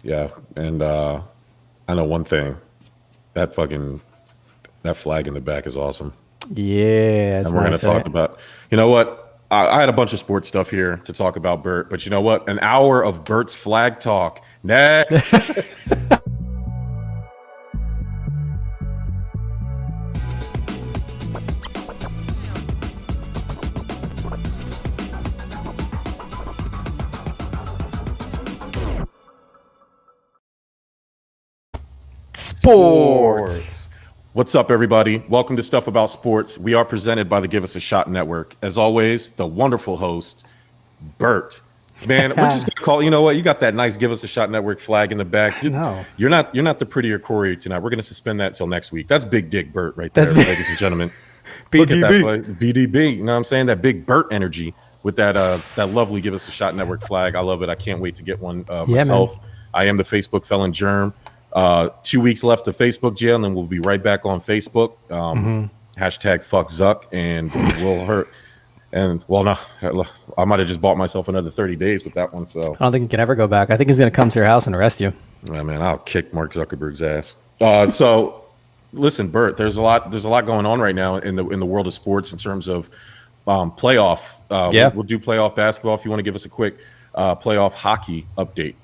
Yeah, and I know one thing. That fucking that flag in the back is awesome. Yeah, And it's we're going to nice, talk right? about, you know what? I had a bunch of sports stuff here to talk about Bert, but you know what? An hour of Bert's flag talk. Next. Sports. Sports. What's up, everybody? Welcome to Stuff About Sports. We are presented by the Give Us a Shot Network. As always, the wonderful host, Bert. Man, we're just gonna call. You know what? You got that nice "Give Us a Shot" network flag in the back. No, You're not the prettier Corey tonight. We're gonna suspend that until next week. That's Big Dick Bert right that's there, ladies and gentlemen. Look at that BDB. flag, BDB. You know what I'm saying? That big Bert energy with that lovely "Give Us a Shot" network flag. I love it. I can't wait to get one Yeah, man. myself. I am the Facebook felon germ. 2 weeks left of Facebook jail, and then we'll be right back on Facebook. Hashtag fuck Zuck, and we'll hurt. And well, no, I might have just bought myself another 30 days with that one. So, I don't think you can ever go back. I think he's gonna come to your house and arrest you. yeah, man, I'll kick Mark Zuckerberg's ass. So, listen, Bert, there's a lot going on right now in the world of sports in terms of playoff. Yeah. We'll do playoff basketball if you want to give us a quick playoff hockey update.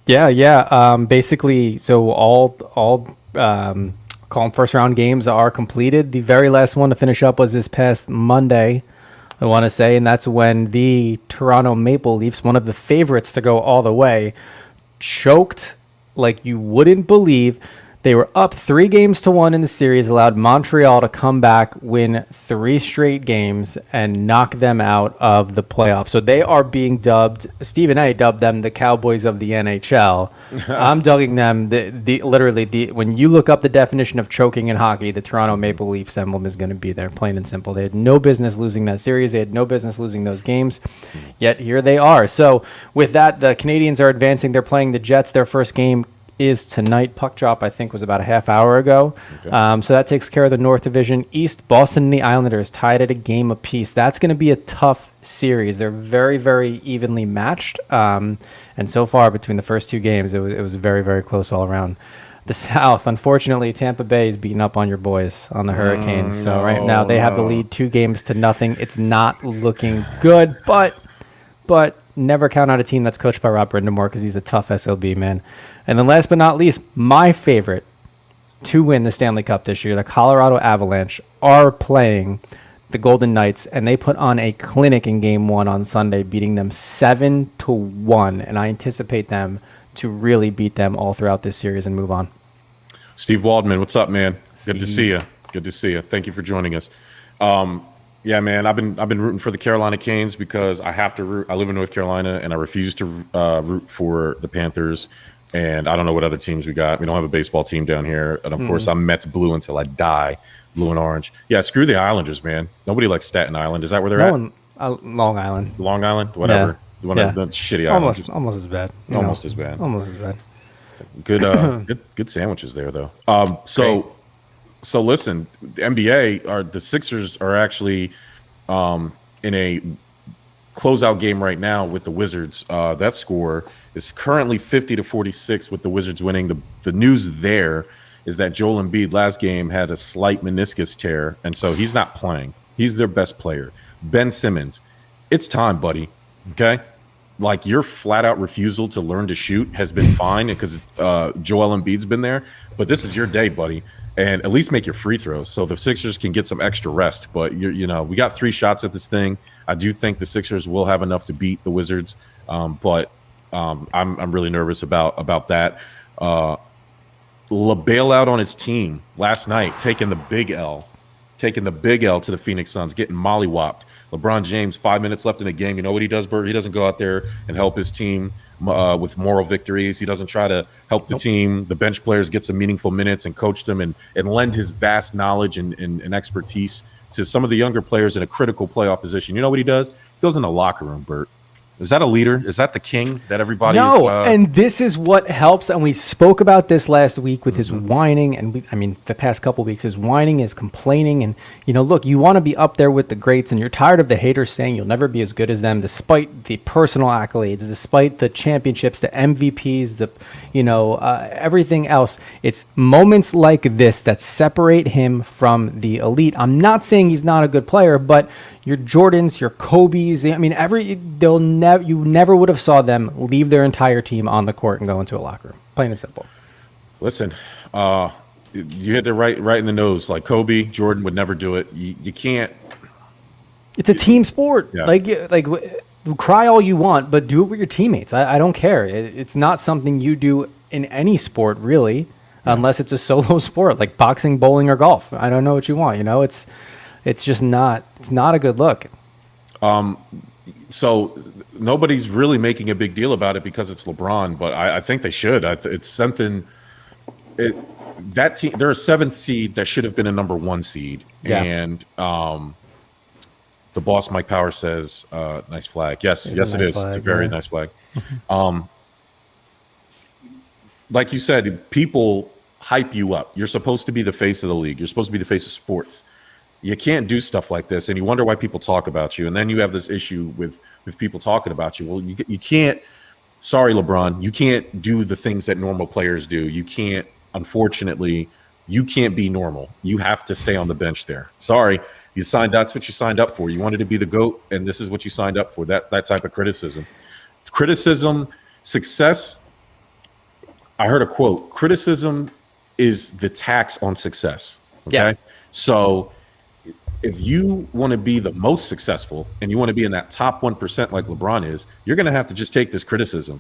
Yeah, yeah. Basically, so all call 'em first round games are completed. The very last one to finish up was this past Monday, I want to say, and that's when the Toronto Maple Leafs, one of the favorites to go all the way, choked like you wouldn't believe. They were up 3 games to 1 in the series, allowed Montreal to come back, win 3 straight games, and knock them out of the playoffs. So they are being dubbed. Stephen A. dubbed them the Cowboys of the NHL. I'm dubbing them literally when you look up the definition of choking in hockey, the Toronto Maple Leafs emblem is going to be there, plain and simple. They had no business losing that series. They had no business losing those games. Yet here they are. So with that, the Canadians are advancing. They're playing the Jets. Their first game is tonight. Puck drop, I think, was about a half hour ago. Okay. So that takes care of the North Division. East, Boston and the Islanders tied at a game apiece. That's going to be a tough series. They're very, very evenly matched. And so far, between the first 2 games, it was very, very close all around. The South, unfortunately, Tampa Bay is beating up on your boys on the Hurricanes. So right now they have the lead 2 games to nothing. It's not looking good, but never count out a team that's coached by Rob Brindamore because he's a tough SOB, man. And then last but not least, my favorite to win the Stanley Cup this year, the Colorado Avalanche, are playing the Golden Knights, and they put on a clinic in Game 1 on Sunday, beating them 7-1. And I anticipate them to really beat them all throughout this series and move on. Steve Waldman, what's up, man? Good to Steve. see you. Good to see you. Thank you for joining us. Yeah, man, I've been rooting for the Carolina Canes because I have to root. I live in North Carolina, and I refuse to root for the Panthers. And I don't know what other teams we got. We don't have a baseball team down here, and of course, I'm Mets blue until I die, blue and orange. Yeah, screw the Islanders, man. Nobody likes Staten Island. Is that where they're No at? one, Long Island. Long Island, whatever. Yeah. One of Yeah. the shitty islands. Almost as bad. Almost as bad. Almost as bad. Good sandwiches there, though. So listen, the NBA the Sixers are actually in a closeout game right now with the Wizards. That score is currently 50-46 with the Wizards winning. The news there is that Joel Embiid last game had a slight meniscus tear, and so he's not playing. He's their best player. Ben Simmons, it's time, buddy. Okay? Like your flat out refusal to learn to shoot has been fine because Joel Embiid's been there, but this is your day, buddy. And at least make your free throws so the Sixers can get some extra rest. But we got 3 shots at this thing. I do think the Sixers will have enough to beat the Wizards, but I'm really nervous about that. Bailout on his team last night, taking the big L to the Phoenix Suns, getting mollywopped. LeBron James, 5 minutes left in the game. You know what he does, Bert? He doesn't go out there and help his team with moral victories. He doesn't try to help the team, the bench players, get some meaningful minutes and coach them and lend his vast knowledge and expertise to some of the younger players in a critical playoff position. You know what he does? He goes in the locker room, Bert. Is that a leader? Is that the king that everybody is? No, and this is what helps. And we spoke about this last week with his whining, and the past couple weeks, his whining, his complaining, and look, you want to be up there with the greats, and you're tired of the haters saying you'll never be as good as them, despite the personal accolades, despite the championships, the MVPs, everything else. It's moments like this that separate him from the elite. I'm not saying he's not a good player, but your Jordans, your Kobe's, you never would have saw them leave their entire team on the court and go into a locker room. Plain and simple. Listen, you hit it right in the nose. Like Kobe, Jordan would never do it. You can't. It's a team sport. Yeah. Like cry all you want, but do it with your teammates. I don't care. It's not something you do in any sport, really, unless it's a solo sport like boxing, bowling, or golf. I don't know what you want. It's just not. It's not a good look. So nobody's really making a big deal about it because it's LeBron, but I think they should. It's something. That team, they're a 7th seed that should have been a number 1 seed, and the boss Mike Power says, "Nice flag." Yes, it is. Flag, it's a very nice flag. Like you said, people hype you up. You're supposed to be the face of the league. You're supposed to be the face of sports. You can't do stuff like this, and you wonder why people talk about you. And then you have this issue with people talking about you. Well, you can't. Sorry, LeBron, you can't do the things that normal players do. You can't. Unfortunately, you can't be normal. You have to stay on the bench there. Sorry, you signed. That's what you signed up for. You wanted to be the GOAT, and this is what you signed up for. That type of criticism, success. I heard a quote. Criticism is the tax on success. Okay, yeah. So if you want to be the most successful and you want to be in that top 1% like LeBron is, you're going to have to just take this criticism.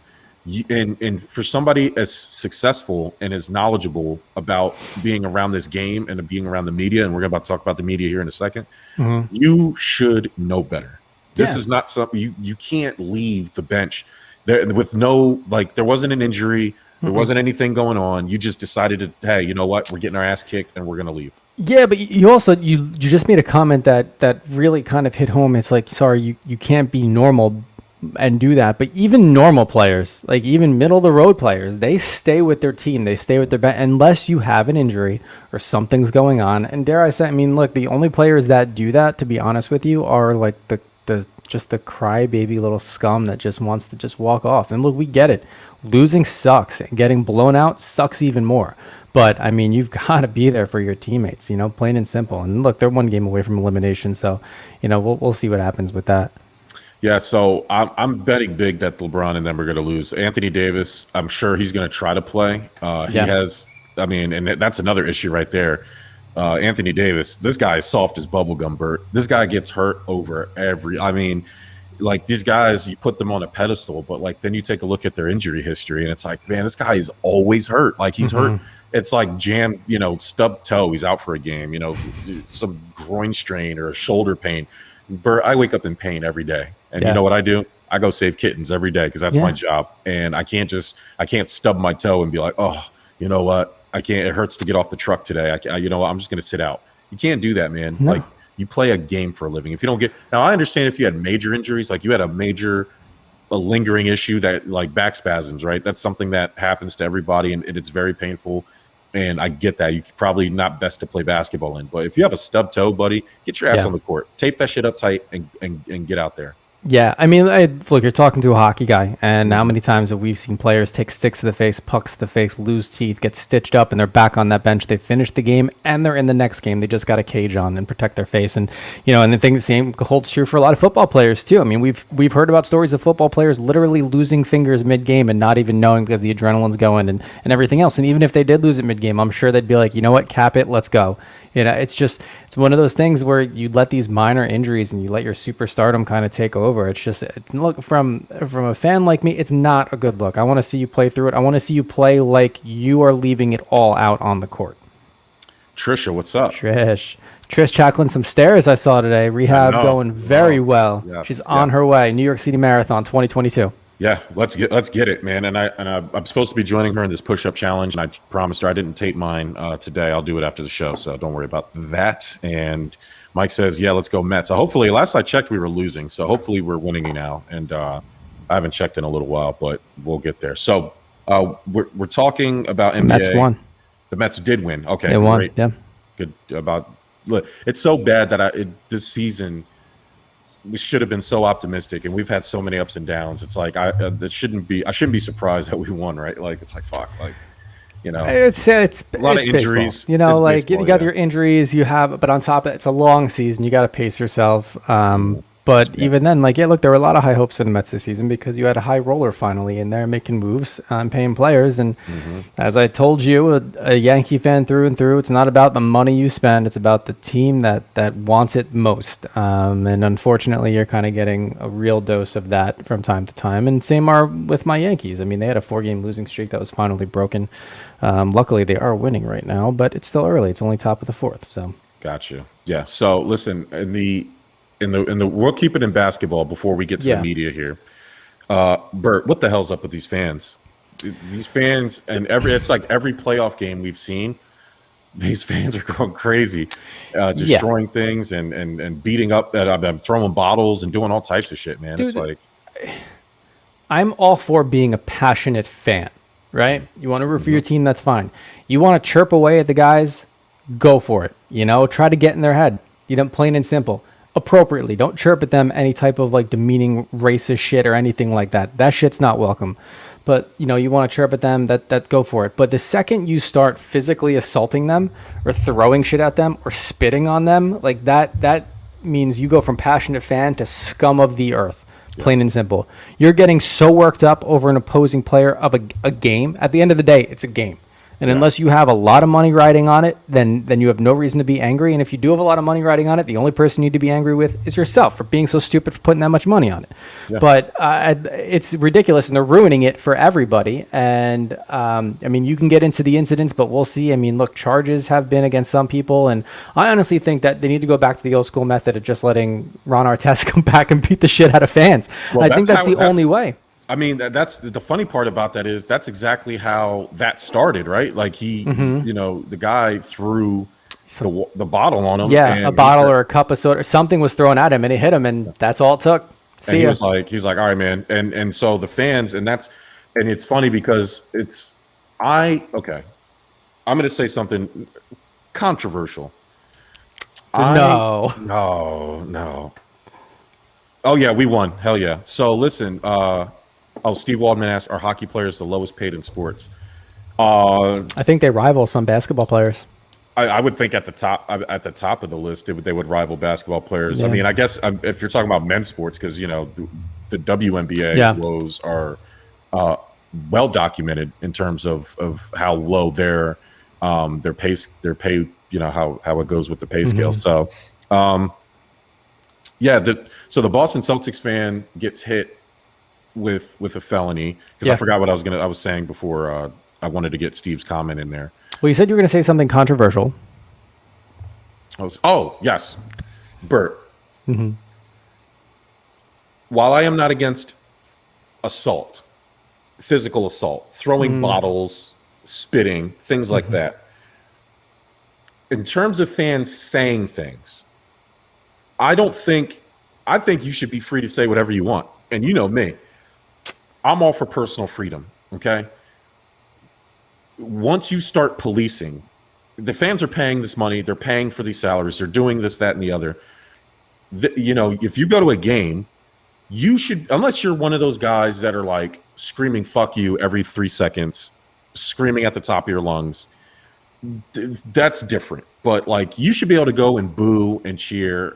And for somebody as successful and as knowledgeable about being around this game and being around the media, and we're about to talk about the media here in a second, you should know better. This is not something you can't leave the bench there with no, like, there wasn't an injury, there wasn't anything going on. You just decided to, hey, you know what, we're getting our ass kicked and we're going to leave. Yeah, but you also you just made a comment that really kind of hit home. It's like, sorry, you can't be normal and do that. But even normal players, like even middle of the road players, they stay with their team. They stay with their bench unless you have an injury or something's going on. And dare I say, look, the only players that do that, to be honest with you, are like the crybaby little scum that just wants to just walk off. And look, we get it. Losing sucks. Getting blown out sucks even more. But, you've got to be there for your teammates, plain and simple. And look, they're one game away from elimination. So, we'll see what happens with that. Yeah, so I'm betting big that LeBron and them are going to lose. Anthony Davis, I'm sure he's going to try to play. He has, and that's another issue right there. Anthony Davis, this guy is soft as bubblegum, Bert. This guy gets hurt over like these guys, you put them on a pedestal, but like then you take a look at their injury history and it's like, man, this guy is always hurt. Like he's hurt. It's like stubbed toe. He's out for a game, some groin strain or a shoulder pain. Bert, I wake up in pain every day. And you know what I do? I go save kittens every day because that's my job. And I can't stub my toe and be like, oh, you know what? I can't. It hurts to get off the truck today. You know what? I'm just going to sit out. You can't do that, man. No. Like you play a game for a living. If you don't now I understand if you had major injuries, like you had a lingering issue that like back spasms, right? That's something that happens to everybody and it's very painful. And I get that. You're probably not best to play basketball in. But if you have a stub toe, buddy, get your ass on the court. Tape that shit up tight and get out there. Yeah, look, you're talking to a hockey guy, and how many times have we seen players take sticks to the face, pucks to the face, lose teeth, get stitched up, and they're back on that bench. They finish the game, and they're in the next game. They just got a cage on and protect their face, and and the same holds true for a lot of football players too. We've heard about stories of football players literally losing fingers mid-game and not even knowing because the adrenaline's going and everything else. And even if they did lose it mid-game, I'm sure they'd be like, you know what, cap it, let's go. It's one of those things where you let these minor injuries and you let your superstardom kind of take over. Look, from a fan like me, it's not a good look. I want to see you play through it. I want to see you play like you are leaving it all out on the court. Trisha, what's up? Trish chuckling some stairs I saw today. Rehab going very well. Yes, she's on her way. New York City Marathon 2022. Yeah, let's get it, man. And I'm supposed to be joining her in this push-up challenge, and I promised her I didn't tape mine today. I'll do it after the show, so don't worry about that. And Mike says, yeah, let's go Mets. So hopefully, last I checked, we were losing, so hopefully we're winning now. And I haven't checked in a little while, but we'll get there. So we're talking about NBA. Mets won. The Mets did win. Okay, They won. great. Yeah. Good about. Look, it's so bad that this season we should have been so optimistic, and we've had so many ups and downs. It's like I shouldn't be surprised that we won, right? Like it's like fuck, like It's a lot of baseball. injuries. You know, It's like baseball, you got yeah. your injuries, you have, but on top of it, it's a long season. You got to pace yourself. But even then, like, yeah, look, there were a lot of high hopes for the Mets this season because you had a high roller finally in there making moves, paying players. And as I told you, a Yankee fan through and through, it's not about the money you spend. It's about the team that wants it most. And unfortunately, you're kind of getting a real dose of that from time to time. And same are with my Yankees. I mean, they had a 4-game losing streak that was finally broken. Luckily, they are winning right now, but it's still early. It's only top of the 4th. So Gotcha. Yeah. So listen, in the we'll keep it in basketball before we get to the media here. Bert, what the hell's up with these fans? These fans and it's like every playoff game we've seen, these fans are going crazy, destroying things and beating up, throwing bottles and doing all types of shit, man. Dude, it's like I'm all for being a passionate fan, right? You want to root for your team, that's fine. You want to chirp away at the guys, go for it. Try to get in their head. Plain and simple. Appropriately. Don't chirp at them any type of like demeaning racist shit or anything like that. That shit's not welcome. But you want to chirp at them, that go for it. But the second you start physically assaulting them or throwing shit at them or spitting on them, like that means you go from passionate fan to scum of the earth. Plain and simple. You're getting so worked up over an opposing player of a game. At the end of the day, it's a game. And unless you have a lot of money riding on it, then you have no reason to be angry. And if you do have a lot of money riding on it, the only person you need to be angry with is yourself for being so stupid for putting that much money on it. Yeah. But it's ridiculous, and they're ruining it for everybody. And, you can get into the incidents, but we'll see. Look, charges have been against some people. And I honestly think that they need to go back to the old school method of just letting Ron Artest come back and beat the shit out of fans. Well, I think that's the only way. That's the funny part about that is that's exactly how that started, right? Like he, the guy threw the bottle on him. Yeah, a bottle or a cup of soda or something was thrown at him and it hit him, and that's all it took. He was like, all right, man. And so the fans, and it's funny because I'm going to say something controversial. No. Oh yeah, we won. Hell yeah. So listen, Steve Waldman asked, are hockey players the lowest paid in sports? I think they rival some basketball players. I would think at the top of the list, they would rival basketball players. Yeah. I guess if you're talking about men's sports, because the WNBA's woes are well documented in terms of how low their pay, how it goes with the pay scale. So, so the Boston Celtics fan gets hit with a felony because I forgot what I was saying before. I wanted to get Steve's comment in there. Well, you said you were going to say something controversial. Yes, Bert. Mm-hmm. While I am not against assault, physical assault, throwing bottles, spitting, things like that, in terms of fans saying things, I think you should be free to say whatever you want. And you know me, I'm all for personal freedom. Okay. Once you start policing, the fans are paying this money. They're paying for these salaries. They're doing this, that, and the other. If you go to a game, you should, unless you're one of those guys that are like screaming "fuck you" every 3 seconds, screaming at the top of your lungs. That's different. But like, you should be able to go and boo and cheer.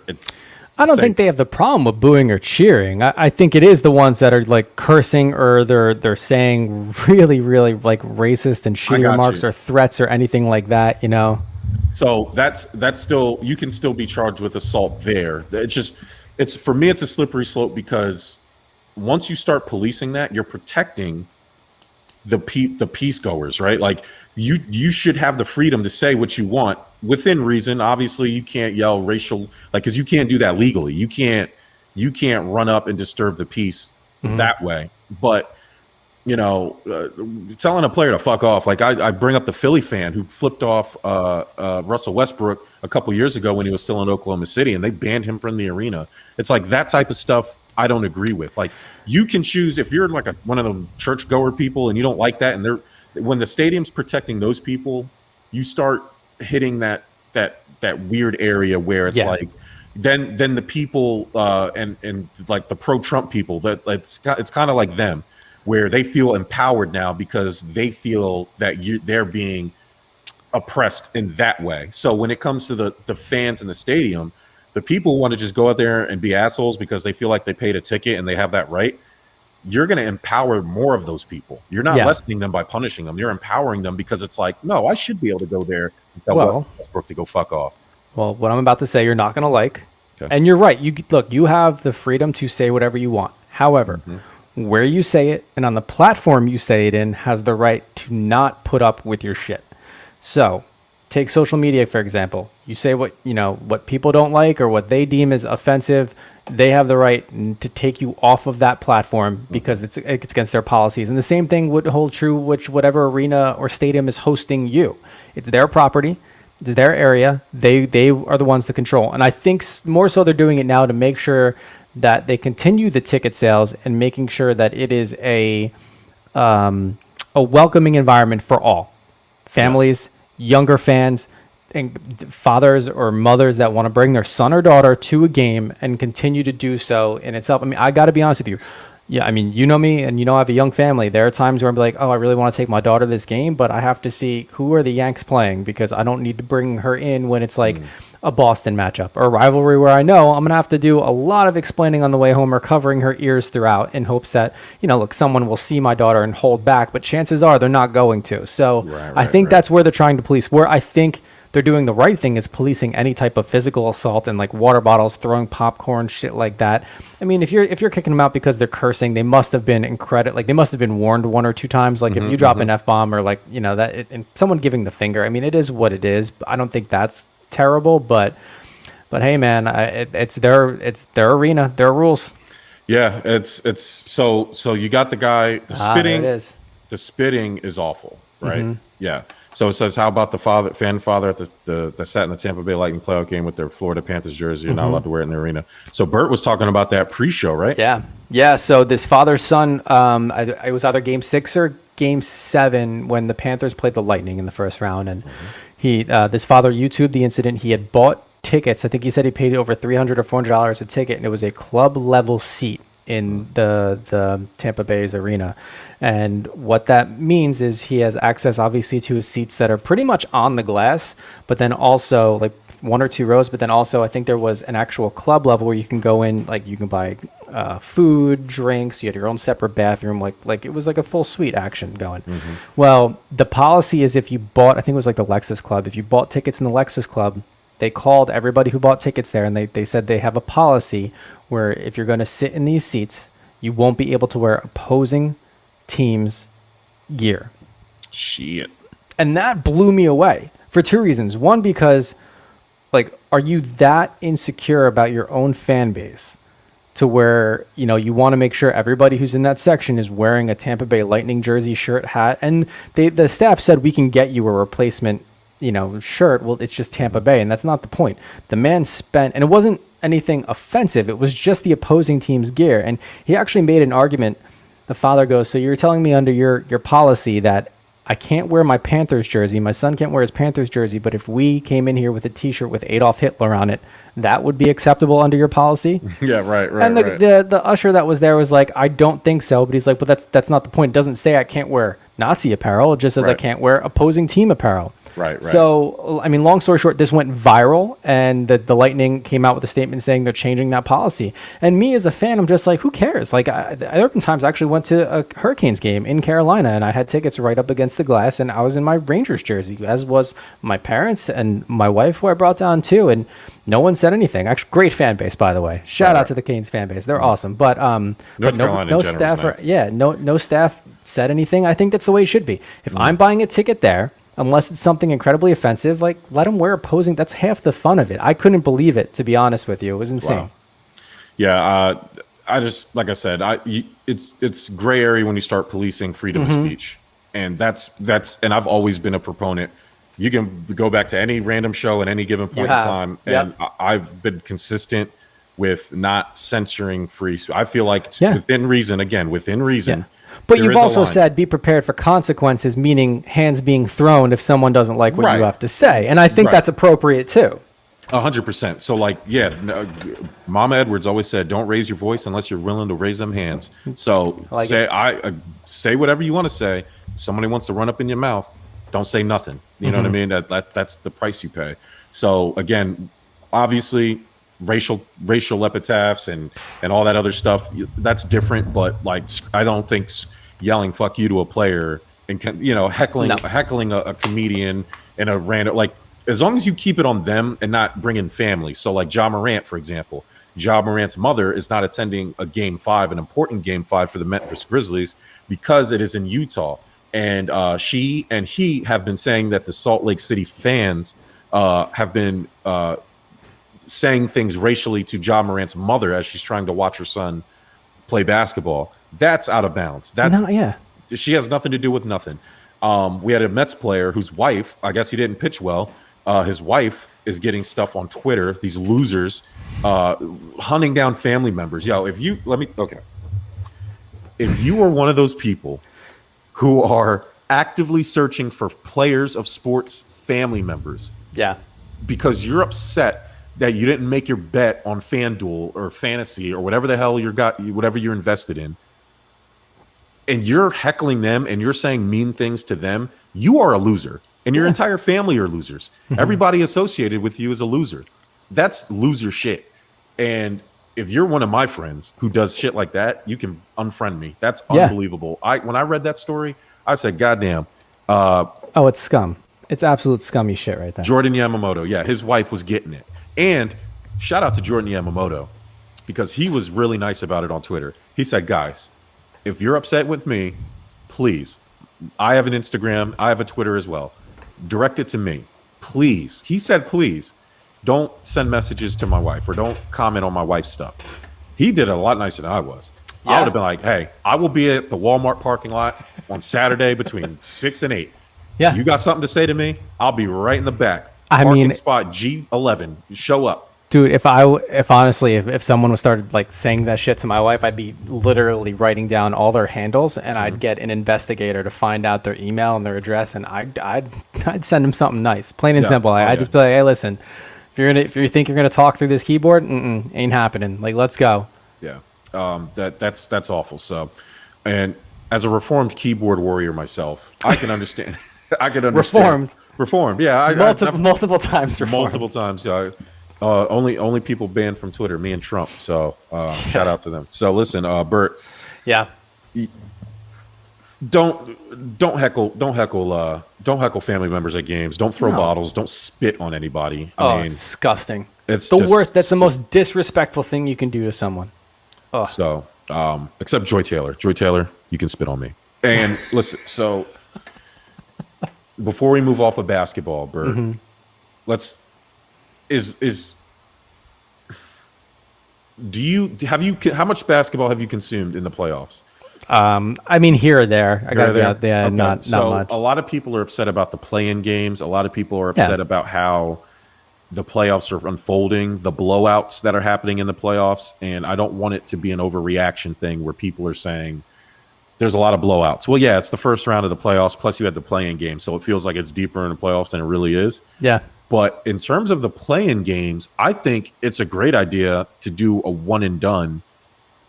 I don't think they have the problem with booing or cheering. I think it is the ones that are like cursing or they're saying really, really like racist and shitty remarks or threats or anything like that, So that's still, you can still be charged with assault there. It's for me, it's a slippery slope because once you start policing that, you're protecting the peace goers, right? Like you should have the freedom to say what you want within reason. Obviously, you can't yell racial, because you can't do that legally. You can't run up and disturb the peace that way. But telling a player to fuck off, like I bring up the Philly fan who flipped off Russell Westbrook a couple years ago when he was still in Oklahoma City, and they banned him from the arena. It's like that type of stuff I don't agree with. Like, you can choose if you're like one of the churchgoer people and you don't like that, and when the stadium's protecting those people, you start hitting that weird area where it's like then the people and like the pro-Trump people, that it's kind of like them, where they feel empowered now because they feel that they're being oppressed in that way. So when it comes to the fans in the stadium, the people who want to just go out there and be assholes because they feel like they paid a ticket and they have that right, you're going to empower more of those people. You're not lessening them by punishing them. You're empowering them because it's like, no, I should be able to go there and tell Westbrook to go fuck off. Well, what I'm about to say, you're not going to like. Okay. And you're right. You have the freedom to say whatever you want. However, where you say it and on the platform you say it in has the right to not put up with your shit. So take social media, for example. You say what people don't like or what they deem as offensive. They have the right to take you off of that platform because it's against their policies. And the same thing would hold true whatever arena or stadium is hosting you. It's their property. It's their area. They are the ones to control. And I think more so they're doing it now to make sure that they continue the ticket sales and making sure that it is a welcoming environment for all families, younger fans, and fathers or mothers that want to bring their son or daughter to a game and continue to do so in itself. I mean, I got to be honest with you. Yeah, I mean, you know me, and I have a young family. There are times where I'm like, oh, I really want to take my daughter to this game, but I have to see who are the Yanks playing because I don't need to bring her in when it's like a Boston matchup or a rivalry where I know I'm going to have to do a lot of explaining on the way home or covering her ears throughout in hopes that, look, someone will see my daughter and hold back, but chances are they're not going to. So I think that's where they're trying to police. Where I think they're doing the right thing is policing any type of physical assault and like water bottles, throwing popcorn, shit like that. I mean, if you're kicking them out because they're cursing, they must have been they must have been warned one or two times. Like if you drop an F-bomb or like, and someone giving the finger, I mean, it is what it is. I don't think that's terrible, but hey, man, it's their arena, their rules. Yeah, it's so you got the guy, the spitting. There it is. The spitting is awful, right? Yeah. So it says, how about the fan father at that sat in the Tampa Bay Lightning playoff game with their Florida Panthers jersey? You're not allowed to wear it in the arena. So Bert was talking about that pre-show, right? Yeah. So this father-son, it was either Game 6 or Game 7 when the Panthers played the Lightning in the first round, and this father YouTubed the incident. He had bought tickets. I think he said he paid over $300 or $400 a ticket, and it was a club level seat in the Tampa Bay's arena. And what that means is he has access obviously to his seats that are pretty much on the glass, but then also like one or two rows, but then also I think there was an actual club level where you can go in, like you can buy food, drinks, you had your own separate bathroom, like it was like a full suite action going. Well, the policy is if you bought, I think it was like the Lexus Club, if you bought tickets in the Lexus Club, they called everybody who bought tickets there and they said they have a policy where if you're going to sit in these seats, you won't be able to wear opposing team's gear. Shit. And that blew me away for two reasons. One, because like, are you that insecure about your own fan base to where, you want to make sure everybody who's in that section is wearing a Tampa Bay Lightning jersey, shirt, hat, and the staff said we can get you a replacement, shirt. Well, it's just Tampa Bay, and that's not the point. The man spent, and it wasn't anything offensive. It was just the opposing team's gear. And he actually made an argument. The father goes, so you're telling me under your policy that I can't wear my Panthers jersey, my son can't wear his Panthers jersey, but if we came in here with a t-shirt with Adolf Hitler on it, that would be acceptable under your policy? Yeah, right. And the usher that was there was like, I don't think so. But he's like, but that's not the point. It doesn't say I can't wear Nazi apparel. It just says I can't wear opposing team apparel. Right. So, I mean, long story short, this went viral, and the Lightning came out with a statement saying they're changing that policy. And me as a fan, I'm just like, who cares? Like, there have been times I actually went to a Hurricanes game in Carolina, and I had tickets right up against the glass, and I was in my Rangers jersey, as was my parents and my wife, who I brought down too, and no one said anything. Actually, great fan base, by the way. Shout out to the Canes fan base; they're awesome. But no staff, nice. No staff said anything. I think that's the way it should be. If I'm buying a ticket there, unless it's something incredibly offensive, like let them wear opposing. That's half the fun of it. I couldn't believe it, to be honest with you. It was insane. Wow. Yeah, I just, like I said, it's gray area when you start policing freedom of speech, and that's and I've always been a proponent. You can go back to any random show at any given point in time, and I've been consistent with not censoring free. I feel like Yeah. within reason. Yeah. But there you've is a also line. said be prepared for consequences, meaning hands being thrown if someone doesn't like what Right. you have to say. And I think Right. that's appropriate too. 100%. So like, yeah, Mama Edwards always said, "Don't raise your voice unless you're willing to raise them hands." So like say whatever you want to say. If somebody wants to run up in your mouth, don't say nothing. You know what I mean? That's the price you pay. So again, obviously, racial epitaphs and all that other stuff, that's different. But like, I don't think yelling "fuck you" to a player and heckling a comedian and a random, like, as long as you keep it on them and not bring in family. So like Ja Morant, for example, Ja Morant's mother is not attending a game 5, an important game 5 for the Memphis Grizzlies, because it is in Utah. And she and he have been saying that the Salt Lake City fans have been saying things racially to Ja Morant's mother as she's trying to watch her son play basketball. That's out of bounds. She has nothing to do with nothing. We had a Mets player whose wife, I guess he didn't pitch well. His wife is getting stuff on Twitter. These losers hunting down family members. If you are one of those people who are actively searching for players of sports family members, because you're upset that you didn't make your bet on FanDuel or Fantasy or whatever the hell whatever you're invested in, and you're heckling them and you're saying mean things to them, you are a loser. And your entire family are losers. Everybody associated with you is a loser. That's loser shit. And if you're one of my friends who does shit like that, you can unfriend me. That's unbelievable. When I read that story, I said, "Goddamn." It's scum. It's absolute scummy shit right there. Jordan Yamamoto. Yeah, his wife was getting it. And shout out to Jordan Yamamoto, because he was really nice about it on Twitter. He said, "Guys, if you're upset with me, please, I have an Instagram. I have a Twitter as well. Direct it to me. Please." He said, "Please don't send messages to my wife or don't comment on my wife's stuff." He did it a lot nicer than I was. I would have been like, "Hey, I will be at the Walmart parking lot on Saturday between 6 and 8. Yeah. You got something to say to me? I'll be right in the back. I Parking mean, spot G11. Show up." Dude, if honestly, if someone was started like saying that shit to my wife, I'd be literally writing down all their handles, and I'd get an investigator to find out their email and their address, and I'd send them something nice, plain and simple. I'd just be like, "Hey, listen, if you think you're gonna talk through this keyboard, ain't happening. Like, let's go." Yeah, that's awful. So, and as a reformed keyboard warrior myself, I can understand. I can understand. Reformed. Yeah, multiple times. Reformed. Multiple times. Yeah. Only people banned from Twitter, me and Trump. So shout out to them. So listen, Bert. Yeah. Don't heckle family members at games. Don't throw bottles. Don't spit on anybody. I mean, it's disgusting. It's the worst. That's the most disrespectful thing you can do to someone. Ugh. So, except Joy Taylor. Joy Taylor, you can spit on me. And listen, so before we move off of basketball, Bert, how much basketball have you consumed in the playoffs? I mean, here or there. I got Okay. not much. A lot of people are upset about the play-in games. A lot of people are upset about how the playoffs are unfolding, the blowouts that are happening in the playoffs, and I don't want it to be an overreaction thing where people are saying there's a lot of blowouts. Well, yeah, it's the first round of the playoffs, plus you had the play-in game, so it feels like it's deeper in the playoffs than it really is. Yeah. But in terms of the play-in games, I think it's a great idea to do a one and done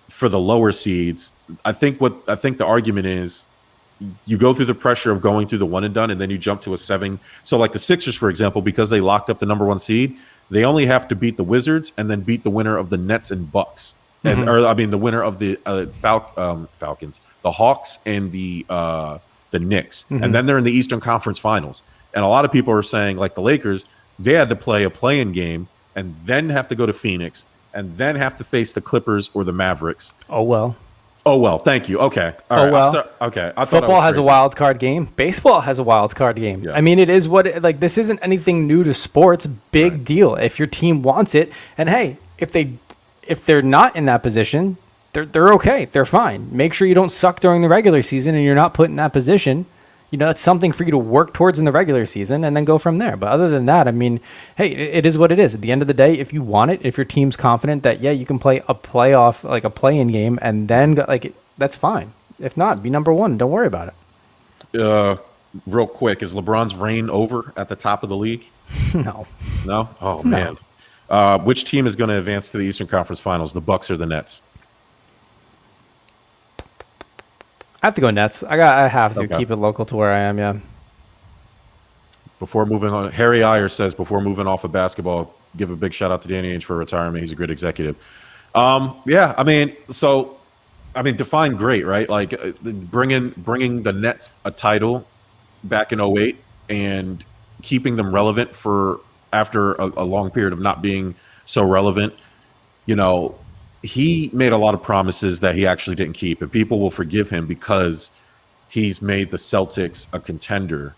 for the lower seeds. I think the argument is you go through the pressure of going through the one and done, and then you jump to a 7. So like the Sixers, for example, because they locked up the number 1 seed, they only have to beat the Wizards and then beat the winner of the Nets and Bucks. The winner of the Falcons, the Hawks, and the Knicks, and then they're in the Eastern Conference Finals. And a lot of people are saying, like the Lakers, they had to play a play-in game and then have to go to Phoenix and then have to face the Clippers or the Mavericks. Oh well. Thank you. Okay. All right. Okay. I thought football has a wild card game. Baseball has a wild card game. Yeah. I mean, it is this isn't anything new to sports. Big deal. If your team wants it, and hey, if they're not in that position, they're okay. They're fine. Make sure you don't suck during the regular season and you're not put in that position. it's something for you to work towards in the regular season and then go from there. But other than that, I mean, hey, it is what it is. At the end of the day, if you want it, if your team's confident that, yeah, you can play a playoff, like a play-in game, and then that's fine. If not, be number one. Don't worry about it. Real quick, is LeBron's reign over at the top of the league? No. No? Oh, man. Which team is going to advance to the Eastern Conference Finals, the Bucks or the Nets? I have to go Nets. I have to keep it local to where I am, yeah. Before moving on, Harry Iyer says, before moving off of basketball, give a big shout out to Danny Ainge for retirement. He's a great executive. Yeah, define great, right? Like bringing the Nets a title back in 2008 and keeping them relevant for after a long period of not being so relevant. He made a lot of promises that he actually didn't keep, and people will forgive him because he's made the Celtics a contender.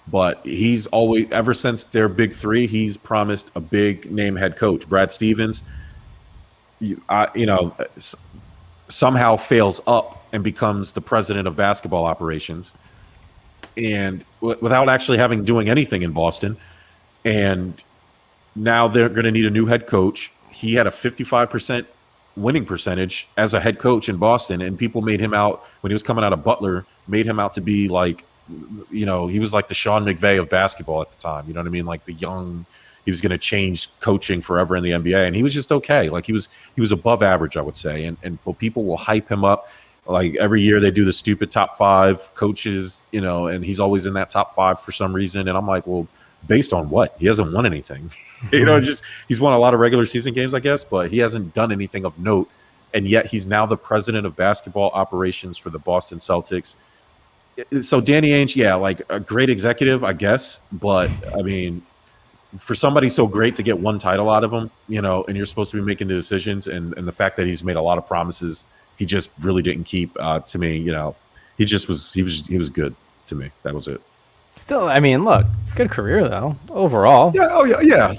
But he's always, ever since their big three, he's promised a big name head coach. Brad Stevens, somehow fails up and becomes the president of basketball operations, and without actually doing anything in Boston. And now they're going to need a new head coach. He had a 55% winning percentage as a head coach in Boston, and people made him out, when he was coming out of Butler, made him out to be like, he was like the Sean McVay of basketball at the time. You know what I mean? Like he was going to change coaching forever in the NBA, and he was just okay. Like he was above average, I would say. And people will hype him up. Like every year they do the stupid top 5 coaches, and he's always in that top 5 for some reason. And I'm like, well, based on what? He hasn't won anything. He's won a lot of regular season games, I guess, but he hasn't done anything of note. And yet he's now the president of basketball operations for the Boston Celtics. So Danny Ainge, yeah, like a great executive, I guess. But I mean, for somebody so great to get one title out of him, and you're supposed to be making the decisions, and the fact that he's made a lot of promises he just really didn't keep, to me, he was good to me. That was it. Still, I mean, look, good career though overall. Yeah, oh yeah.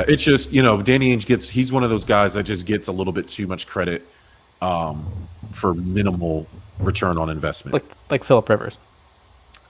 It's just Danny Ainge he's one of those guys that just gets a little bit too much credit for minimal return on investment. Like Philip Rivers.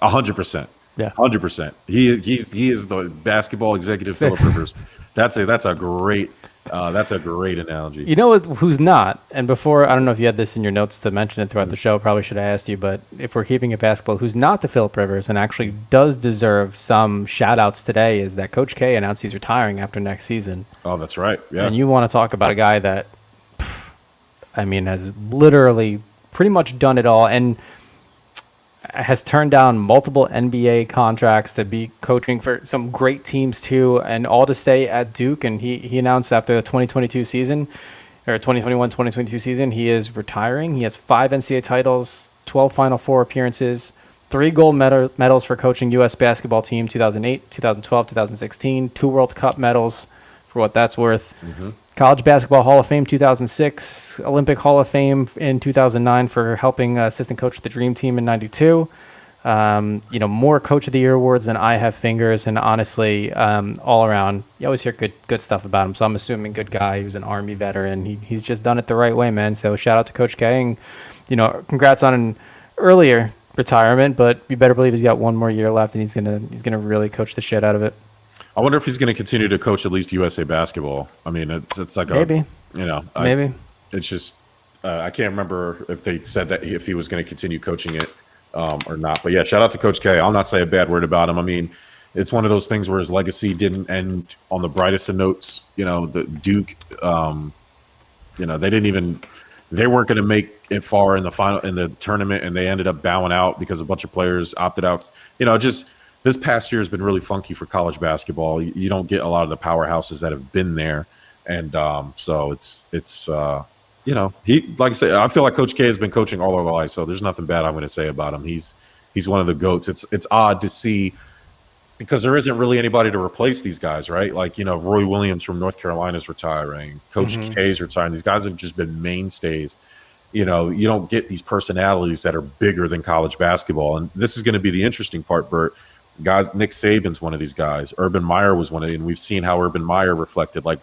100%. Yeah, 100%. He is the basketball executive Philip Rivers. That's a great analogy. You know who's not? And before, I don't know if you had this in your notes to mention it throughout the show. Probably should have asked you, but if we're keeping it basketball, who's not the Philip Rivers and actually does deserve some shout outs today is that Coach K announced he's retiring after next season. Oh, that's right. Yeah. And you want to talk about a guy that, has literally pretty much done it all and has turned down multiple NBA contracts to be coaching for some great teams too, and all to stay at Duke. And he announced after the 2022 season, or 2021-2022 season, he is retiring. He has 5 NCAA titles, 12 Final Four appearances, 3 gold medals for coaching U.S. basketball team 2008, 2012, 2016, 2 World Cup medals for what that's worth. Mm-hmm. College Basketball Hall of Fame 2006, Olympic Hall of Fame in 2009 for helping assistant coach the Dream Team in 92. More Coach of the Year awards than I have fingers, and honestly, all around, you always hear good stuff about him. So I'm assuming good guy. He was an Army veteran. He's just done it the right way, man. So shout out to Coach K, and congrats on an earlier retirement. But you better believe he's got one more year left, and he's gonna really coach the shit out of it. I wonder if he's going to continue to coach at least USA basketball. I mean, it's like maybe. Maybe. It's just I can't remember if they said that if he was going to continue coaching it or not. But yeah, shout out to Coach K. I'll not say a bad word about him. I mean, it's one of those things where his legacy didn't end on the brightest of notes. The Duke, they weren't going to make it far in the tournament, and they ended up bowing out because a bunch of players opted out. This past year has been really funky for college basketball. You don't get a lot of the powerhouses that have been there, and so it's he, like I say, I feel like Coach K has been coaching all over life, so there's nothing bad I'm going to say about him. He's one of the GOATs. It's odd to see because there isn't really anybody to replace these guys, right? Like Roy Williams from North Carolina is retiring, Coach K is retiring. These guys have just been mainstays. You don't get these personalities that are bigger than college basketball, and this is going to be the interesting part, Bert. Guys, Nick Saban's one of these guys. Urban Meyer was one of them, and we've seen how Urban Meyer reflected. Like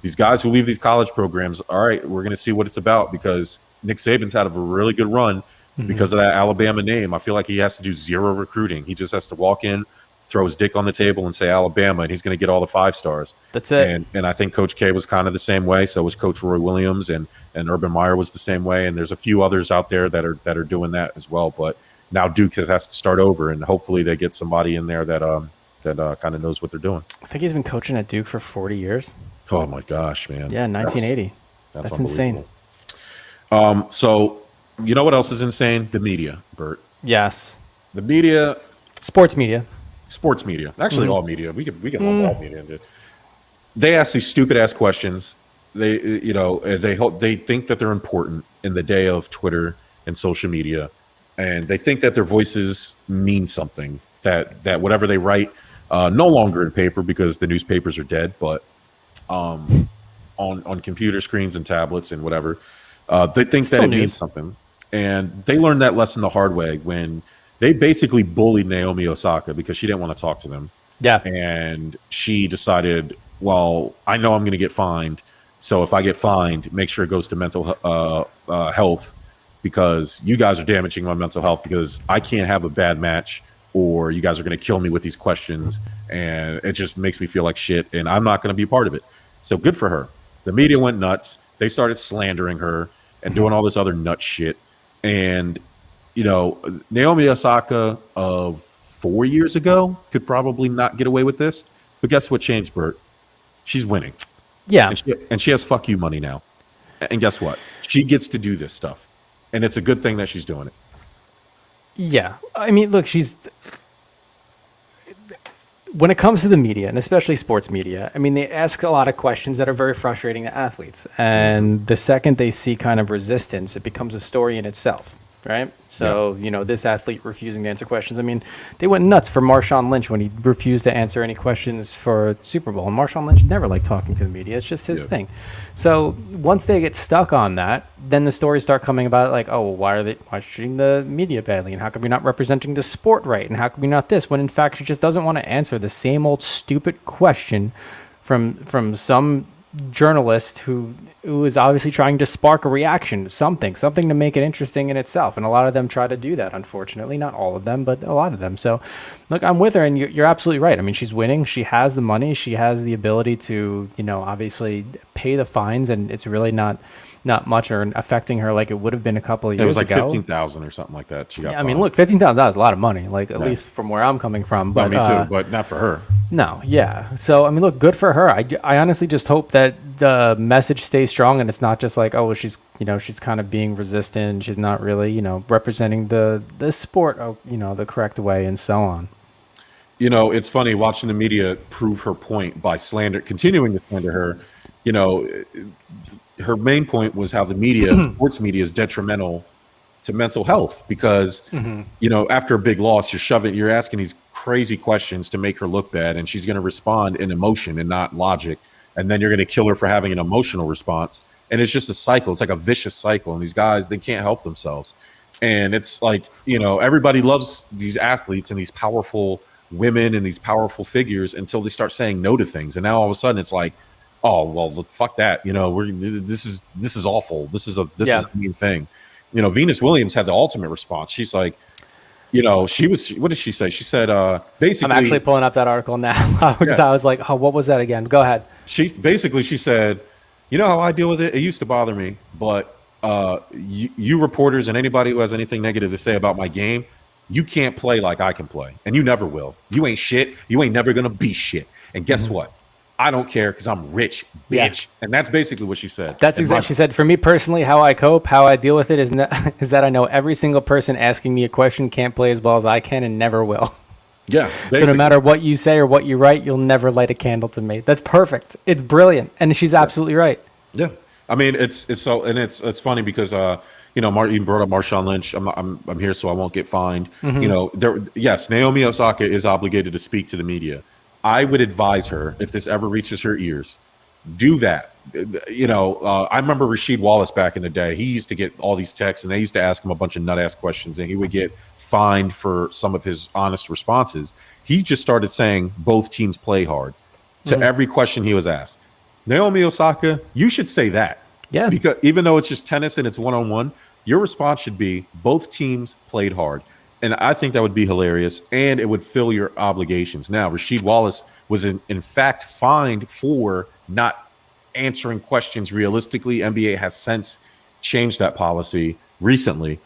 these guys who leave these college programs, all right, we're going to see what it's about because Nick Saban's had a really good run, because of that Alabama name. I feel like he has to do zero recruiting. He just has to walk in, throw his dick on the table, and say Alabama, and he's going to get all the 5 stars. That's it. And I think Coach K was kind of the same way. So was Coach Roy Williams, and Urban Meyer was the same way. And there's a few others out there that are doing that as well. But now Duke has to start over, and hopefully they get somebody in there that kind of knows what they're doing. I think he's been coaching at Duke for 40 years. Oh my gosh, man! Yeah, 1980. That's insane. So you know what else is insane? The media, Bert. Yes. The media. Sports media. Sports media. Actually, all media. We can lump all media into. They ask these stupid ass questions. They think that they're important in the day of Twitter and social media, and they think that their voices mean something. That whatever they write, no longer in paper because the newspapers are dead, but on computer screens and tablets and whatever, they think that it means something. And they learned that lesson the hard way when they basically bullied Naomi Osaka because she didn't want to talk to them. Yeah. And she decided, well, I know I'm going to get fined. So if I get fined, make sure it goes to mental health, because you guys are damaging my mental health because I can't have a bad match, or you guys are going to kill me with these questions. And it just makes me feel like shit. And I'm not going to be a part of it. So good for her. The media went nuts. They started slandering her and doing all this other nut shit. And, Naomi Osaka of 4 years ago could probably not get away with this. But guess what changed, Bert? She's winning. Yeah. And she has fuck you money now. And guess what? She gets to do this stuff. And it's a good thing that she's doing it. Yeah. I mean, look, when it comes to the media, and especially sports media, I mean, they ask a lot of questions that are very frustrating to athletes. And the second they see kind of resistance, it becomes a story in itself, right? So, this athlete refusing to answer questions. I mean, they went nuts for Marshawn Lynch when he refused to answer any questions for Super Bowl. And Marshawn Lynch never liked talking to the media. It's just his thing. So once they get stuck on that, then the stories start coming about like, oh, well, why are treating the media badly? And how come you're not representing the sport right? And how come you're not this? When in fact, she just doesn't want to answer the same old stupid question from some journalist who is obviously trying to spark a reaction, something to make it interesting in itself. And a lot of them try to do that, unfortunately. Not all of them, but a lot of them. So, look, I'm with her, and you're absolutely right. I mean, she's winning. She has the money. She has the ability to, obviously pay the fines, and it's really not much or affecting her like it would have been a couple of years ago. It was like 15,000 or something like that. She got I mean, look, $15,000 is a lot of money, like at least from where I'm coming from. But me too, but not for her. No, yeah. So, I mean, look, good for her. I honestly just hope that the message stays strong and it's not just like, oh, well, she's kind of being resistant. She's not really, representing the sport, the correct way and so on. It's funny watching the media prove her point by continuing to slander her. Her main point was how the media, sports media, is detrimental to mental health because, after a big loss, you're asking these crazy questions to make her look bad, and she's going to respond in emotion and not logic. And then you're going to kill her for having an emotional response. And it's just a cycle. It's like a vicious cycle. And these guys, they can't help themselves. And it's like, everybody loves these athletes and these powerful women and these powerful figures until they start saying no to things. And now all of a sudden it's like, oh, well, fuck that. This is awful. This is a mean thing. Venus Williams had the ultimate response. She's like, what did she say? She said, basically, I'm actually pulling up that article now because I was like, oh, what was that again? Go ahead. She said, how I deal with it? It used to bother me, but you reporters and anybody who has anything negative to say about my game, you can't play like I can play, and you never will. You ain't shit. You ain't never gonna be shit. And guess what? I don't care because I'm rich, bitch. Yeah. And that's basically what she said. That's exactly. She said, for me personally, how I cope, how I deal with it is that I know every single person asking me a question can't play as well as I can and never will. Yeah. Basically. So no matter what you say or what you write, you'll never light a candle to me. That's perfect. It's brilliant. And she's absolutely right. Yeah. I mean, it's funny because, Martin brought up Marshawn Lynch. I'm here so I won't get fined. Yes, Naomi Osaka is obligated to speak to the media. I would advise her, if this ever reaches her ears, do that. I remember Rasheed Wallace back in the day. He used to get all these texts, and they used to ask him a bunch of nut-ass questions, and he would get fined for some of his honest responses. He just started saying both teams play hard to every question he was asked. Naomi Osaka, you should say that. Yeah. Because even though it's just tennis and it's one-on-one, Your response should be both teams played hard. And I think that would be hilarious, and it would fill your obligations. Now, Rasheed Wallace was in fact fined for not answering questions realistically. NBA has since changed that policy recently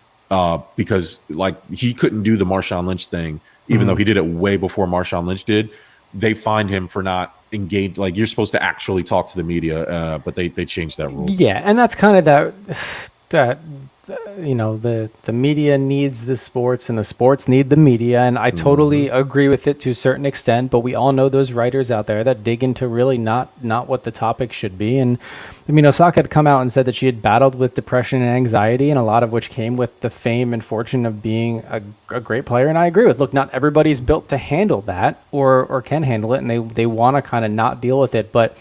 because like he couldn't do the Marshawn Lynch thing, even though he did it way before Marshawn Lynch did. They fined him for not engaged. Like you're supposed to actually talk to the media, but they changed that rule. Yeah, and that's kind of that the media needs the sports and the sports need the media, and I totally agree with it to a certain extent, but we all know those writers out there that dig into really not what the topic should be. And I mean, Osaka had come out and said that she had battled with depression and anxiety, and a lot of which came with the fame and fortune of being a great player. And I agree with, look, not everybody's built to handle that or can handle it, and they want to kind of not deal with it. But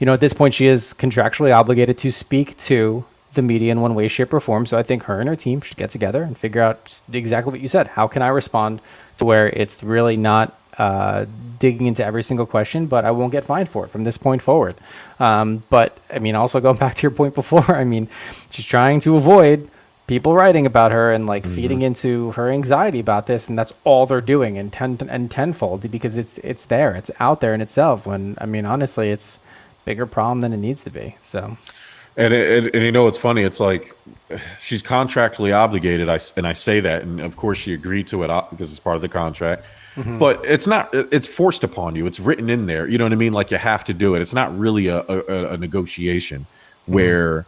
at this point, she is contractually obligated to speak to the media in one way, shape, or form. So I think her and her team should get together and figure out exactly what you said. How can I respond to where it's really not digging into every single question, but I won't get fined for it from this point forward? But I mean, also going back to your point before, I mean, she's trying to avoid people writing about her and like feeding into her anxiety about this, and that's all they're doing, and tenfold, because it's there, it's out there in itself. When I mean, honestly, it's a bigger problem than it needs to be. So. And it's funny. It's like she's contractually obligated. I say that, and of course she agreed to it because it's part of the contract. But it's not. It's forced upon you. It's written in there. You know what I mean? Like you have to do it. It's not really a negotiation where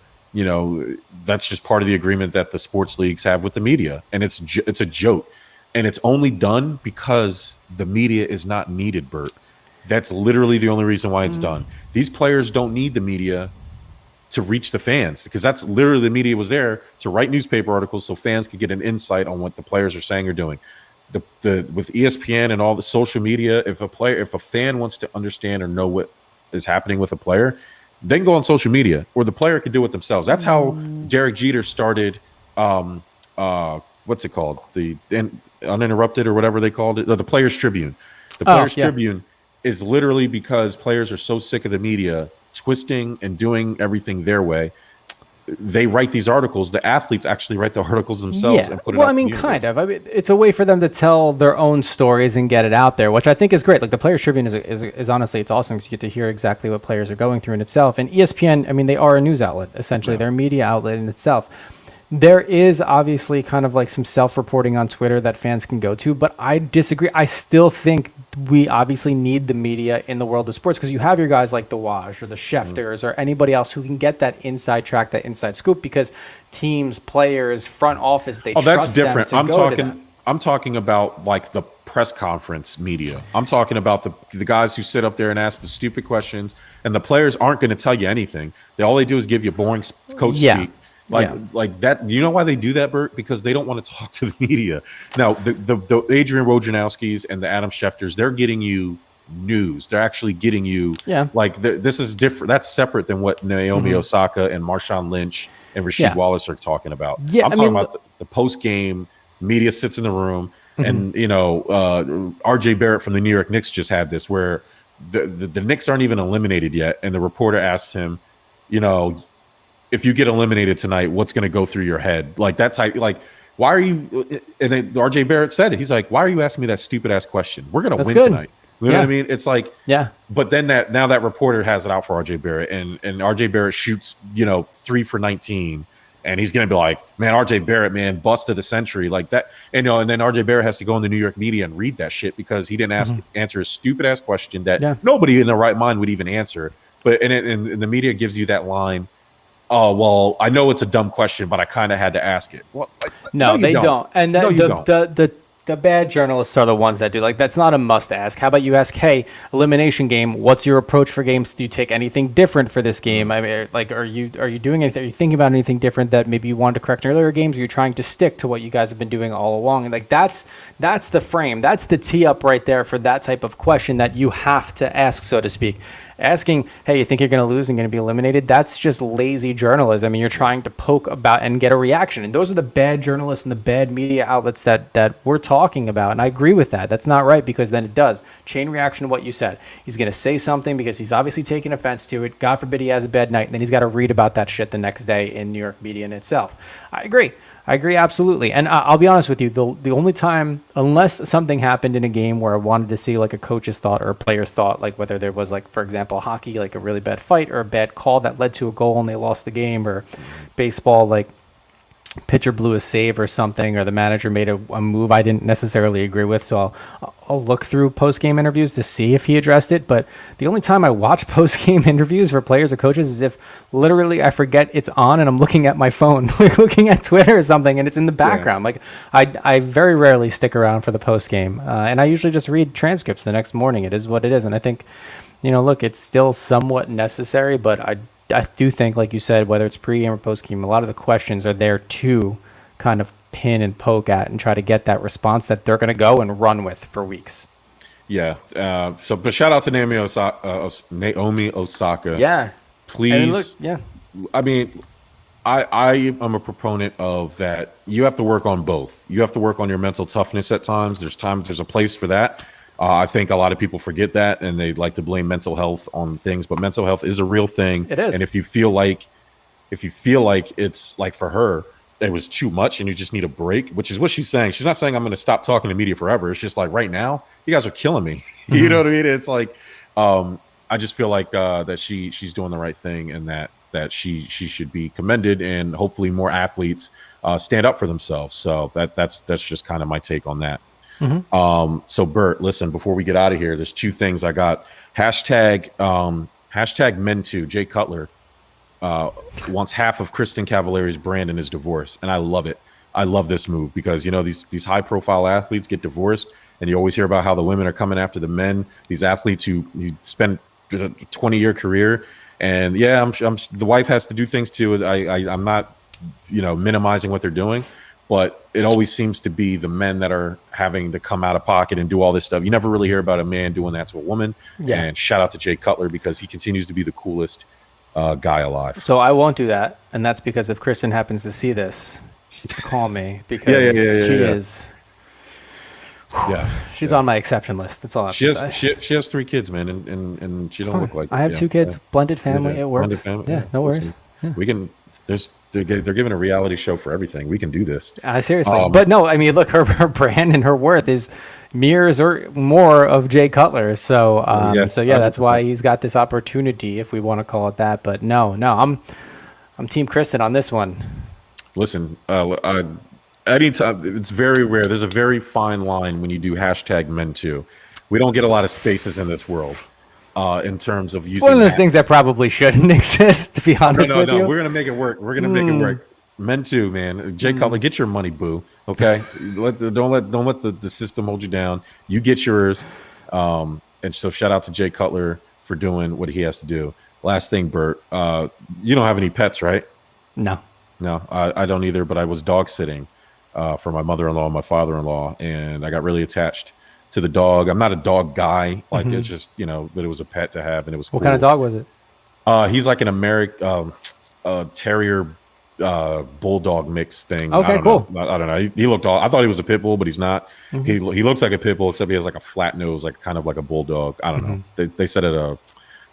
that's just part of the agreement that the sports leagues have with the media, and it's a joke, and it's only done because the media is not needed, Bert. That's literally the only reason why it's done. These players don't need the media to reach the fans, because that's literally, the media was there to write newspaper articles so fans could get an insight on what the players are saying or doing. With ESPN and all the social media, if a fan wants to understand or know what is happening with a player, they can go on social media, or the player could do it themselves. That's how Derek Jeter started. What's it called? The Uninterrupted or whatever they called it. The Players Tribune. The Players Tribune is literally because players are so sick of the media twisting and doing everything their way. They write these articles. The athletes actually write the articles themselves and put it out. Well, I mean, kind of. I mean, it's a way for them to tell their own stories and get it out there, which I think is great. Like the Players Tribune is honestly, it's awesome because you get to hear exactly what players are going through in itself. And ESPN, I mean, they are a news outlet, essentially. They're a media outlet in itself. There is obviously kind of like some self-reporting on Twitter that fans can go to, but I disagree. I still think we obviously need the media in the world of sports, because you have your guys like the Waj or the Schefters or anybody else who can get that inside track, that inside scoop, because teams, players, front office, they trust that's different. them to go to that. I'm talking about like the press conference media. I'm talking about the guys who sit up there and ask the stupid questions, and the players aren't going to tell you anything. All they do is give you boring coach speak. Like that. You know why they do that, Bert? Because they don't want to talk to the media. Now, the Adrian Wojnarowskis and the Adam Schefters, they're getting you news. They're actually getting you. Like this is different. That's separate than what Naomi Osaka and Marshawn Lynch and Rasheed Wallace are talking about. I'm talking about the post game. Media sits in the room, and RJ Barrett from the New York Knicks just had this where the Knicks aren't even eliminated yet, and the reporter asked him, if you get eliminated tonight, what's going to go through your head? Like that type, like, why are you, and then RJ Barrett said it. He's like, why are you asking me that stupid ass question? We're going to win tonight. You know what I mean? It's like, but then now that reporter has it out for RJ Barrett, and RJ Barrett shoots, 3 for 19, and he's going to be like, man, RJ Barrett, man, bust of the century, like that. And, and then RJ Barrett has to go in the New York media and read that shit because he didn't answer a stupid ass question that nobody in their right mind would even answer. But, and the media gives you that line, oh, well, I know it's a dumb question, but I kind of had to ask it. Well, no, they don't. And the bad journalists are the ones that do. Like, that's not a must ask. How about you ask, hey, elimination game, what's your approach for games? Do you take anything different for this game? I mean, like, are you doing anything? Are you thinking about anything different that maybe you wanted to correct in earlier games? Or you're trying to stick to what you guys have been doing all along? And like, that's the frame. That's the tee up right there for that type of question that you have to ask, so to speak. Asking, hey, you think you're going to lose and going to be eliminated? That's just lazy journalism. I mean, you're trying to poke about and get a reaction. And those are the bad journalists and the bad media outlets that we're talking about. And I agree with that. That's not right, because then it does. Chain reaction to what you said. He's going to say something because he's obviously taking offense to it. God forbid he has a bad night. And then he's got to read about that shit the next day in New York media in itself. I agree. I agree absolutely, and I'll be honest with you. The only time, unless something happened in a game where I wanted to see like a coach's thought or a player's thought, like whether there was like, for example, hockey, like a really bad fight or a bad call that led to a goal and they lost the game, or baseball, like pitcher blew a save or something, or the manager made a move I didn't necessarily agree with. So I'll look through post game interviews to see if he addressed it. But the only time I watch post game interviews for players or coaches is if literally I forget it's on and I'm looking at my phone, like looking at Twitter or something, and it's in the background. Like I very rarely stick around for the post game, and I usually just read transcripts the next morning. It is what it is, and I think, look, it's still somewhat necessary, but I do think, like you said, whether it's pre-game or post-game, a lot of the questions are there to kind of pin and poke at and try to get that response that they're going to go and run with for weeks. Yeah. But shout out to Naomi Osaka. Yeah. Please. Yeah. I mean, I am a proponent of that. You have to work on both. You have to work on your mental toughness at times. There's a place for that. I think a lot of people forget that, and they like to blame mental health on things, but mental health is a real thing. It is. And if you feel like it's like for her, it was too much and you just need a break, which is what she's saying. She's not saying I'm going to stop talking to media forever. It's just like right now, you guys are killing me. Mm-hmm. You know what I mean? It's like, I just feel like that she's doing the right thing, and that she should be commended, and hopefully more athletes stand up for themselves. So that's just kind of my take on that. Mm-hmm. So Bert, listen, before we get out of here, there's two things I got. Hashtag Men2, Jay Cutler wants half of Kristen Cavallari's brand in his divorce. And I love it. I love this move because, these high profile athletes get divorced, and you always hear about how the women are coming after the men, these athletes who spend a 20-year career. And yeah, I'm the wife has to do things too. I'm not, minimizing what they're doing, but it always seems to be the men that are having to come out of pocket and do all this stuff. You never really hear about a man doing that to a woman. Yeah. And shout out to Jay Cutler because he continues to be the coolest guy alive. So I won't do that, and that's because if Kristen happens to see this, she'd call me because she is. Yeah, she's on my exception list. That's all I have to say. She has 3 kids, man, and she don't look like. I have 2 kids, blended family. It works. Blended family. Yeah, no worries. Yeah. We can. They're giving a reality show for everything. We can do this. Seriously, but no, I mean, look, her brand and her worth is mirrors or more of Jay Cutler. So, that's why he's got this opportunity, if we want to call it that. But no, I'm Team Kristen on this one. Listen, anytime, it's very rare. There's a very fine line when you do hashtag Men Too. We don't get a lot of spaces in this world. In terms of using it's one of those things that probably shouldn't exist, to be honest with you. No, we're gonna make it work. We're gonna make it work. Men Too, man. Jay Cutler, get your money, boo. Okay, don't let the system hold you down. You get yours. And so shout out to Jay Cutler for doing what he has to do. Last thing, Bert. You don't have any pets, right? No, I don't either. But I was dog sitting for my mother-in-law and my father-in-law, and I got really attached to the dog. I'm not a dog guy. Like it's just, but it was a pet to have, and it was cool. What kind of dog was it? He's like an American terrier bulldog mix thing. Okay, cool. I don't know. He looked I thought he was a pit bull, but he's not. Mm-hmm. He looks like a pit bull, except he has like a flat nose, like kind of like a bulldog. I don't know. They said it a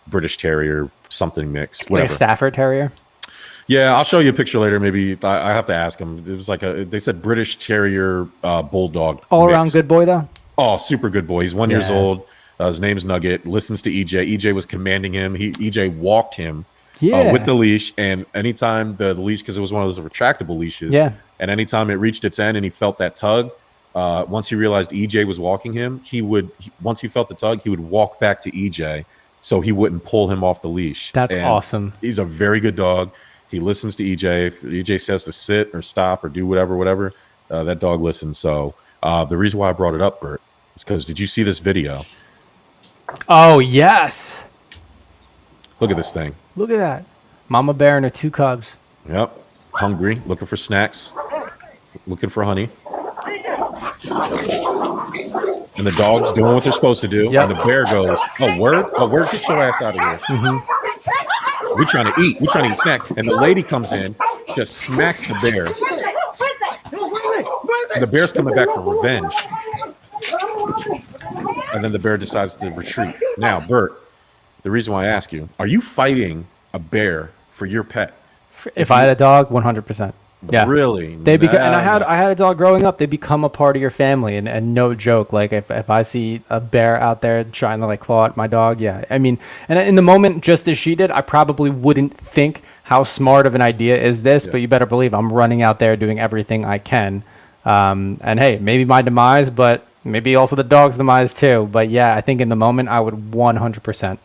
British terrier something mix. Whatever. Like a Stafford terrier? Yeah, I'll show you a picture later. Maybe I have to ask him. It was like they said British terrier bulldog. All around good boy though. Oh, super good boy. He's 1 year old. His name's Nugget. Listens to EJ. EJ was commanding him. EJ walked him with the leash. And anytime the leash, because it was one of those retractable leashes. Yeah. And anytime it reached its end and he felt that tug, once he realized EJ was walking him, once he felt the tug, he would walk back to EJ so he wouldn't pull him off the leash. That's awesome. He's a very good dog. He listens to EJ. If EJ says to sit or stop or do whatever, that dog listens. So the reason why I brought it up, Bert, is because did you see this video? Oh, yes. Look at this thing. Look at that. Mama bear and her 2 cubs. Yep. Hungry, looking for snacks, looking for honey. And the dog's doing what they're supposed to do. Yep. And the bear goes, oh, word, get your ass out of here. Mm-hmm. We're trying to eat snack. And the lady comes in, just smacks the bear. And the bear's coming back for revenge. And then the bear decides to retreat. Now, Bert, the reason why I ask you, are you fighting a bear for your pet? If I had a dog, 100%. Yeah. Really? They become, and Nah. I had a dog growing up. They become a part of your family, and no joke. Like if I see a bear out there trying to like claw at my dog, yeah. I mean, and in the moment, just as she did, I probably wouldn't think how smart of an idea is this, but you better believe I'm running out there doing everything I can. And hey, maybe my demise, but maybe also the dog's demise too. But yeah, I think in the moment I would 100%.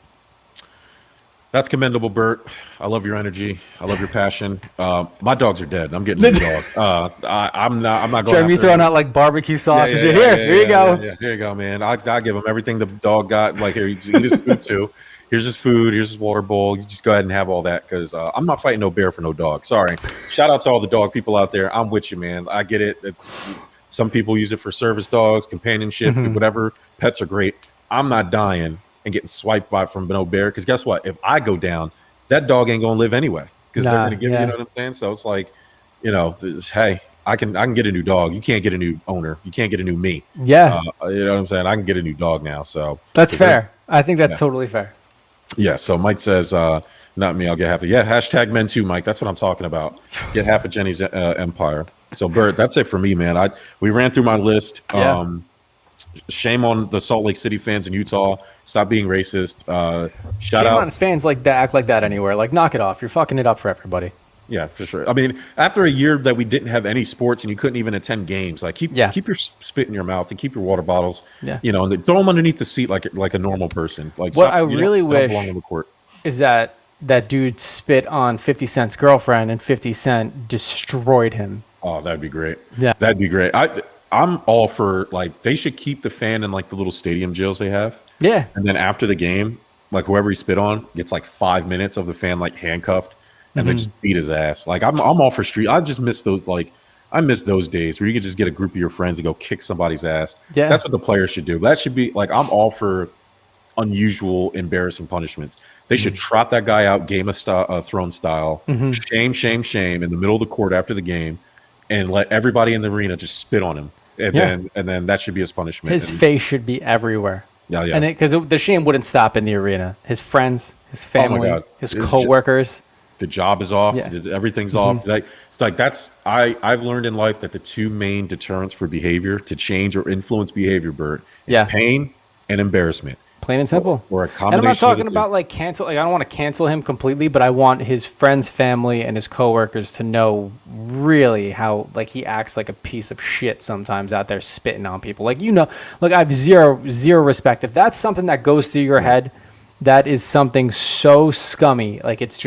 That's commendable, Bert. I love your energy. I love your passion. My dogs are dead. I'm getting a new dog. I'm not going. Jeremy after throwing any- out like barbecue sausage. Yeah, Here you go. Here you go, man. I give him everything the dog got. Like, here, eat his food too. Here's his food. Here's his water bowl. You just go ahead and have all that because I'm not fighting no bear for no dog. Sorry. Shout out to all the dog people out there. I'm with you, man. I get it. It's some people use it for service dogs, companionship, whatever. Pets are great. I'm not dying and getting swiped by from no bear because guess what? If I go down, that dog ain't gonna live anyway because they're gonna give you know what I'm saying. So it's like, hey, I can get a new dog. You can't get a new owner. You can't get a new me. Yeah, You know what I'm saying? I can get a new dog now. So that's fair. I think that's totally fair. Yeah. So Mike says, not me. I'll get half of hashtag men too, Mike. That's what I'm talking about. Get half of Jenny's empire. So Bert, that's it for me, man. We ran through my list. Yeah. Shame on the Salt Lake City fans in Utah. Stop being racist. Shout Shame out on fans like that act like that anywhere. Like, knock it off. You're fucking it up for everybody. Yeah, for sure. I mean, after a year that we didn't have any sports and you couldn't even attend games, like keep your spit in your mouth and keep your water bottles. Yeah. And then throw them underneath the seat like a normal person. Like what I really wish belong on the court. is that dude spit on 50 Cent's girlfriend and 50 Cent destroyed him. Oh, that'd be great. Yeah, that'd be great. I'm all for like they should keep the fan in like the little stadium jails they have. Yeah, and then after the game, like whoever he spit on gets like 5 minutes of the fan like handcuffed. And they just beat his ass. Like I'm all for street. I just miss those. Like I miss those days where you could just get a group of your friends and go kick somebody's ass. Yeah, that's what the players should do. That should be like I'm all for unusual, embarrassing punishments. They should trot that guy out, Game of Thrones style. Shame, shame, shame in the middle of the court after the game, and let everybody in the arena just spit on him. And then that should be his punishment. His face should be everywhere. Yeah. And because the shame wouldn't stop in the arena. His friends, his family, his coworkers. The job is off. Yeah. Everything's off. It's like that's I've learned in life that the two main deterrents for behavior to change or influence behavior, Bert, is pain and embarrassment. Plain and simple. Or a combination. And I'm not talking about like cancel. Like I don't want to cancel him completely, but I want his friends, family, and his coworkers to know really how like he acts like a piece of shit sometimes out there spitting on people. Like look, I have zero respect. If that's something that goes through your head, that is something so scummy. Like it's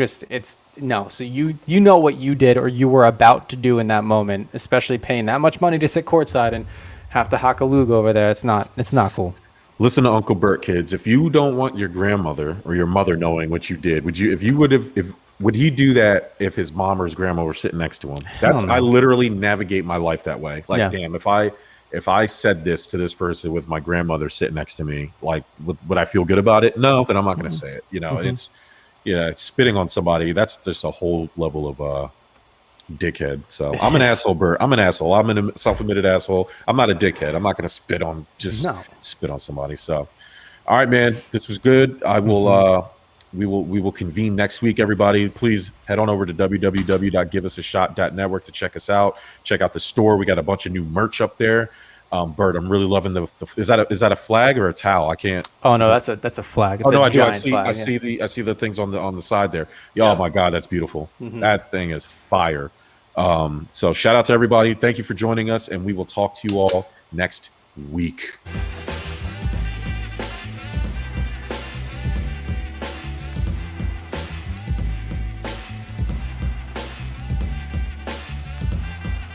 no. So you know what you did or you were about to do in that moment, especially paying that much money to sit courtside and have to hock a lug over there. It's not cool. Listen to Uncle Bert, kids. If you don't want your grandmother or your mother knowing what you did, would he do that if his mom or his grandma were sitting next to him? I literally navigate my life that way. Like, damn, if I said this to this person with my grandmother sitting next to me, like, would I feel good about it? No, then I'm not going to say it. It's spitting on somebody. That's just a whole level of dickhead. So I'm an asshole, Bert. I'm an asshole. I'm a self-admitted asshole. I'm not a dickhead. I'm not going to spit on somebody. So, all right, man, this was good. I will. We will convene next week. Everybody, please head on over to www.giveusashot.network to check us out. Check out the store. We got a bunch of new merch up there. Bert, I'm really loving the is that a flag or a towel? I can't. Oh no, that's a flag. It's I do. I see the things on the side there. Oh my God, that's beautiful. That thing is fire. So shout out to everybody. Thank you for joining us, and we will talk to you all next week.